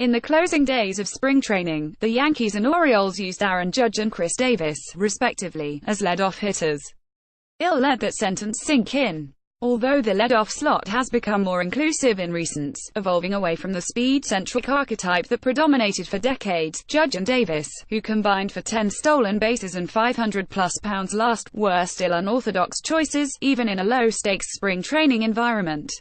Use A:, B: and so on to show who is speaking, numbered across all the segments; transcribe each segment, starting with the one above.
A: In the closing days of spring training, the Yankees and Orioles used Aaron Judge and Chris Davis, respectively, as leadoff hitters. Let that sentence sink in. Although the leadoff slot has become more inclusive in recent, evolving away from the speed-centric archetype that predominated for decades, Judge and Davis, who combined for 10 stolen bases and 500-plus pounds last, were still unorthodox choices, even in a low-stakes spring training environment.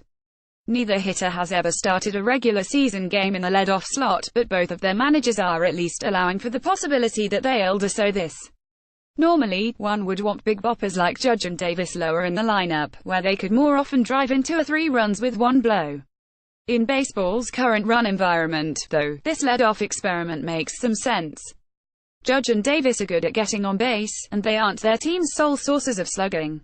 A: Neither hitter has ever started a regular season game in the leadoff slot, but both of their managers are at least allowing for the possibility that they'll do so this. Normally, one would want big boppers like Judge and Davis lower in the lineup, where they could more often drive in 2 or 3 runs with one blow. In baseball's current run environment, though, this leadoff experiment makes some sense. Judge and Davis are good at getting on base, and they aren't their team's sole sources of slugging.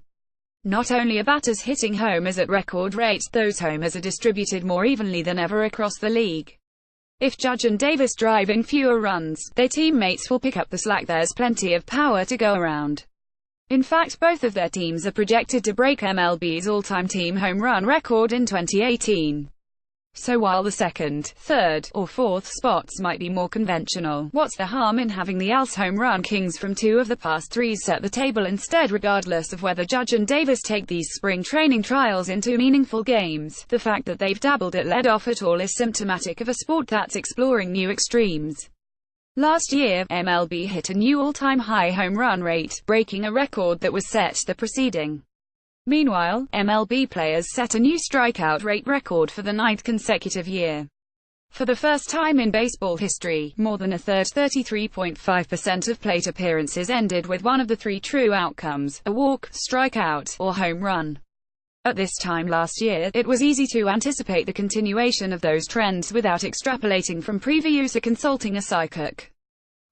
A: Not only are batters hitting homers at record rates, those homers are distributed more evenly than ever across the league. If Judge and Davis drive in fewer runs, their teammates will pick up the slack. There's plenty of power to go around. In fact, both of their teams are projected to break MLB's all-time team home run record in 2018. So while the second, third, or fourth spots might be more conventional, what's the harm in having the ALS home run kings from 2 of the past 3 set the table instead? Regardless of whether Judge and Davis take these spring training trials into meaningful games, the fact that they've dabbled at leadoff at all is symptomatic of a sport that's exploring new extremes. Last year, MLB hit a new all-time high home run rate, breaking a record that was set the preceding. Meanwhile, MLB players set a new strikeout rate record for the 9th consecutive year. For the first time in baseball history, more than a third, 33.5% of plate appearances ended with one of the 3 true outcomes: a walk, strikeout, or home run. At this time last year, it was easy to anticipate the continuation of those trends without extrapolating from previews or consulting a psychic.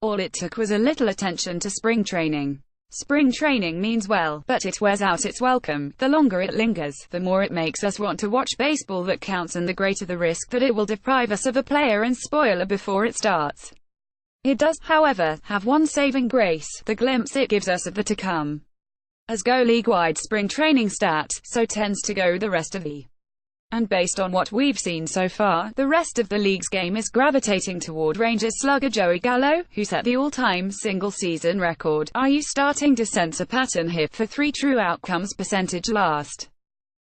A: All it took was a little attention to spring training. Spring training means well, but it wears out its welcome. The longer it lingers, the more it makes us want to watch baseball that counts, and the greater the risk that it will deprive us of a player and spoiler before it starts. It does, however, have one saving grace: the glimpse it gives us of the to come. As go league-wide spring training stat, so tends to go the rest of the. And based on what we've seen so far, the rest of the league's game is gravitating toward Rangers slugger Joey Gallo, who set the all-time single-season record. Are you starting to sense a pattern here for 3 true outcomes percentage last?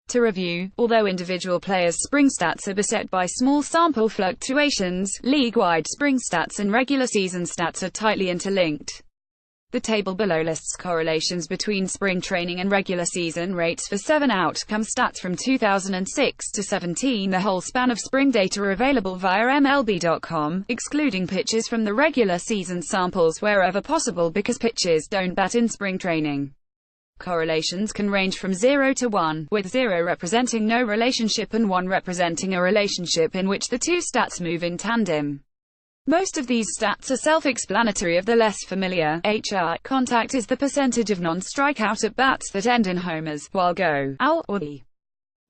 A: To review, although individual players' spring stats are beset by small sample fluctuations, league-wide spring stats and regular season stats are tightly interlinked. The table below lists correlations between spring training and regular season rates for 7 outcome stats from 2006 to 17. The whole span of spring data are available via MLB.com, excluding pitches from the regular season samples wherever possible because pitches don't bat in spring training. Correlations can range from 0 to 1, with 0 representing no relationship and 1 representing a relationship in which the 2 stats move in tandem. Most of these stats are self-explanatory. Of the less familiar, HR contact is the percentage of non-strikeout at-bats that end in homers, while go out, or the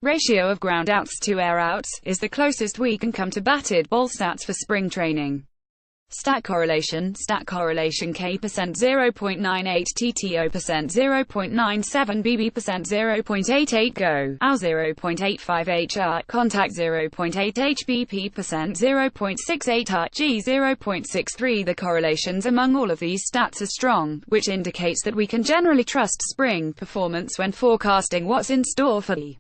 A: ratio of groundouts to air-outs, is the closest we can come to batted ball stats for spring training. Stat correlation K percent 0.98, TTO percent 0.97, BB percent 0.88, go out 0.85, HR contact 0.8, HBP percent 0.68, G 0.63. The correlations among all of these stats are strong, which indicates that we can generally trust spring performance when forecasting what's in store for the.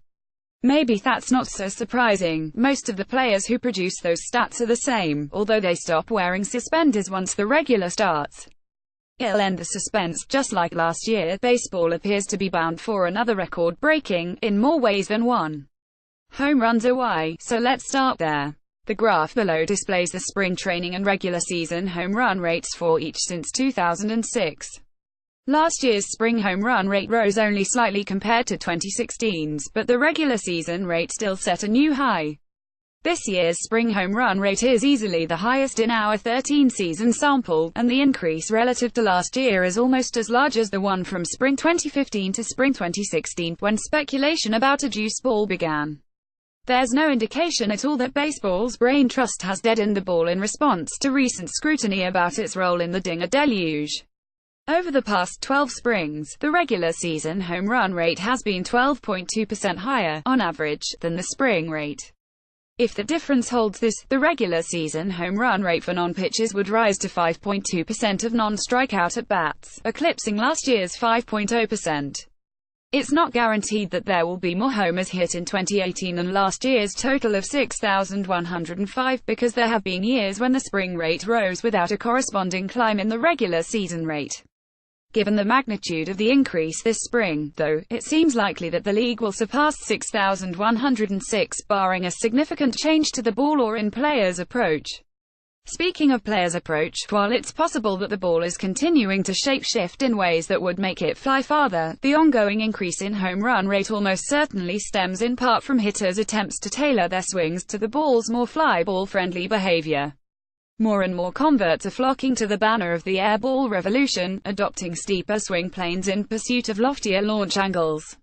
A: Maybe that's not so surprising. Most of the players who produce those stats are the same, although they stop wearing suspenders once the regular starts. It'll end the suspense. Just like last year, baseball appears to be bound for another record-breaking, in more ways than one. Home runs are why, so let's start there. The graph below displays the spring training and regular season home run rates for each since 2006. Last year's spring home run rate rose only slightly compared to 2016's, but the regular season rate still set a new high. This year's spring home run rate is easily the highest in our 13-season sample, and the increase relative to last year is almost as large as the one from spring 2015 to spring 2016, when speculation about a juice ball began. There's no indication at all that baseball's brain trust has deadened the ball in response to recent scrutiny about its role in the Dinger deluge. Over the past 12 springs, the regular season home run rate has been 12.2% higher, on average, than the spring rate. If the difference holds this, the regular season home run rate for non-pitchers would rise to 5.2% of non-strikeout at-bats, eclipsing last year's 5.0%. It's not guaranteed that there will be more homers hit in 2018 than last year's total of 6,105 because there have been years when the spring rate rose without a corresponding climb in the regular season rate. Given the magnitude of the increase this spring, though, it seems likely that the league will surpass 6,106 barring a significant change to the ball or in players' approach. Speaking of players' approach, while it's possible that the ball is continuing to shape-shift in ways that would make it fly farther, the ongoing increase in home run rate almost certainly stems in part from hitters' attempts to tailor their swings to the ball's more fly-ball-friendly behavior. More and more converts are flocking to the banner of the air ball revolution, adopting steeper swing planes in pursuit of loftier launch angles.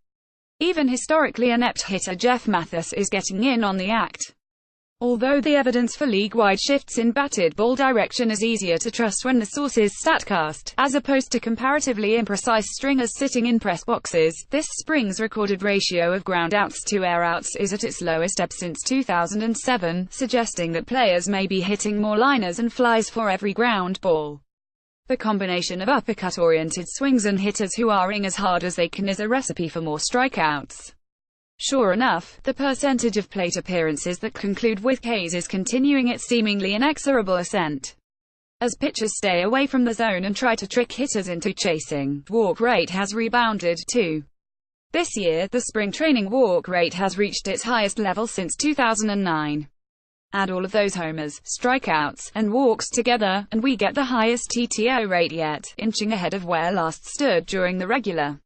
A: Even historically inept hitter Jeff Mathis is getting in on the act. Although the evidence for league-wide shifts in batted ball direction is easier to trust when the source is StatCast, as opposed to comparatively imprecise stringers sitting in press boxes, this spring's recorded ratio of groundouts to airouts is at its lowest ebb since 2007, suggesting that players may be hitting more liners and flies for every ground ball. The combination of uppercut-oriented swings and hitters who are ing as hard as they can is a recipe for more strikeouts. Sure enough, the percentage of plate appearances that conclude with Ks is continuing its seemingly inexorable ascent. As pitchers stay away from the zone and try to trick hitters into chasing, walk rate has rebounded, too. This year, the spring training walk rate has reached its highest level since 2009. Add all of those homers, strikeouts, and walks together, and we get the highest TTO rate yet, inching ahead of where last stood during the regular.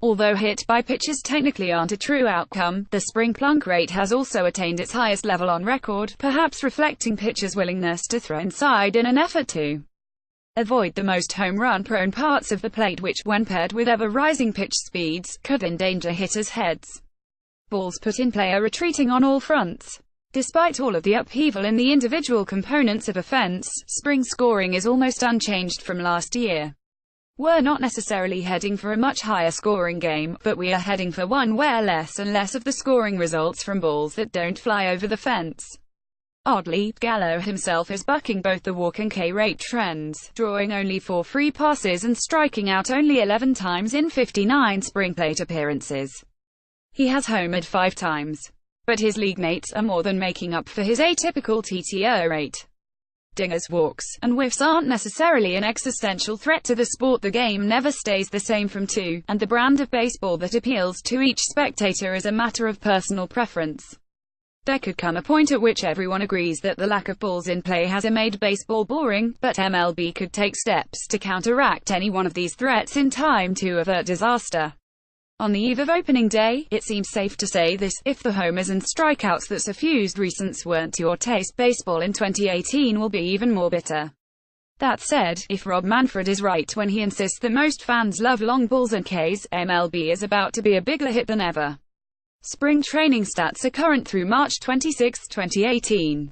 A: Although hit by pitches technically aren't a true outcome, the spring plunk rate has also attained its highest level on record, perhaps reflecting pitchers' willingness to throw inside in an effort to avoid the most home run-prone parts of the plate which, when paired with ever-rising pitch speeds, could endanger hitters' heads. Balls put in play are retreating on all fronts. Despite all of the upheaval in the individual components of offense, spring scoring is almost unchanged from last year. We're not necessarily heading for a much higher scoring game, but we are heading for one where less and less of the scoring results from balls that don't fly over the fence. Oddly, Gallo himself is bucking both the walk and K rate trends, drawing only 4 free passes and striking out only 11 times in 59 spring plate appearances. He has homered 5 times. But his league mates are more than making up for his atypical TTO rate. Dingers, walks, and whiffs aren't necessarily an existential threat to the sport. The game never stays the same from 2, and the brand of baseball that appeals to each spectator is a matter of personal preference. There could come a point at which everyone agrees that the lack of balls in play has made baseball boring, but MLB could take steps to counteract any one of these threats in time to avert disaster. On the eve of opening day, it seems safe to say this: if the homers and strikeouts that suffused recents weren't your taste, baseball in 2018 will be even more bitter. That said, if Rob Manfred is right when he insists that most fans love long balls and Ks, MLB is about to be a bigger hit than ever. Spring training stats are current through March 26, 2018.